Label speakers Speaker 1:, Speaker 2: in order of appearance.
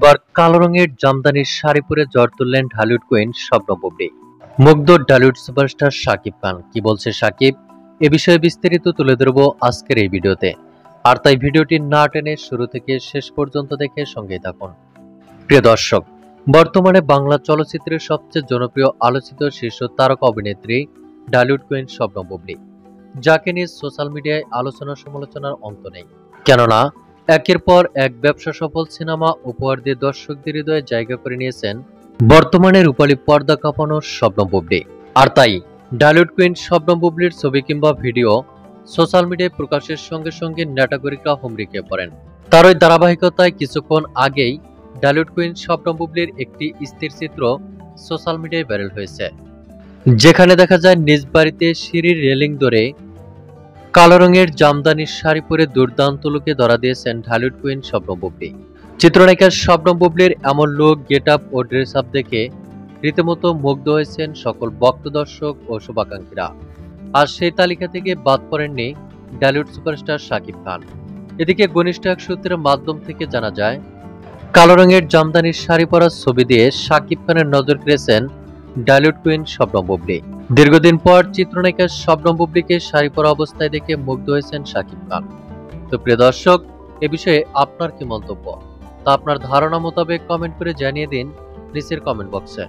Speaker 1: এবার কালো রঙের জামদানির শাড়ি পরে ঝড় তুললেন ঢালিউড কুইন শবনম বুবলী। মুগ্ধ ঢালিউড সুপারস্টার শাকিব খান। কি বলছে শাকিব, এ বিষয়ে বিস্তারিত তুলে ধরবো আজকের এই ভিডিওতে। আর তাই ভিডিওটি না টেনে শুরু থেকে শেষ পর্যন্ত দেখে সঙ্গেই থাকুন। প্রিয় দর্শক, বর্তমানে বাংলা চলচ্চিত্রের সবচেয়ে জনপ্রিয় আলোচিত শীর্ষ তারকা অভিনেত্রী ঢালিউড কুইন শবনম বুবলী, যাকে নিয়ে সোশ্যাল মিডিয়ায় আলোচনা সমালোচনার অন্ত নেই। কেননা একের পর এক ব্যবসা সফল সিনেমা উপহার দিয়ে দর্শকদের হৃদয়ে জায়গা করে নিয়েছেন বর্তমানে রূপালী পর্দা কাঁপানো শবনম বুবলী। আর তাই ঢালিউড কুইন শবনম বুবলীর ছবি কিংবা ভিডিও সোশ্যাল মিডিয়ায় প্রকাশের সঙ্গে সঙ্গে নেটাগরিকরা হুমড়ি খেয়ে পড়েন। তার ওই ধারাবাহিকতায় কিছুক্ষণ আগেই ঢালিউড কুইন শবনম বুবলীর একটি স্থির চিত্র সোশ্যাল মিডিয়ায় ভাইরাল হয়েছে, যেখানে দেখা যায় নিজ বাড়িতে সিঁড়ির রেলিং ধরে কালো রঙের জামদানির শাড়ি পরে দুর্দান্ত লুকে ধরা দিয়েছেন ঢালিউড কুইন শবনম বুবলী। চিত্রনায়িকা শবনম বুবলীর এমন লুক, গেট আপ ও ড্রেস আপ দেখে রীতিমতো মুগ্ধ হয়েছেন সকল ভক্ত দর্শক ও শুভাকাঙ্ক্ষীরা। আর সেই তালিকা থেকে বাদ পড়েননি ঢালিউড সুপারস্টার শাকিব খান। এদিকে ঘনিষ্ঠ এক সূত্রের মাধ্যম থেকে জানা যায়, কালো রঙের জামদানির শাড়ি পরার ছবি দিয়ে শাকিব খানের নজর কেড়েছেন ঢালিউড কুইন শবনম বুবলী। দীর্ঘদিন পর চিত্রনায়িকা শবনম বুবলীকে শাড়ি পরা অবস্থায় দেখে মুগ্ধ হয়েছেন শাকিব খান। তো প্রিয় দর্শক, এ বিষয়ে আপনার কি মন্তব্য তা আপনার ধারণা মোতাবেক কমেন্ট করে জানিয়ে দিন নিচের কমেন্ট বক্সে।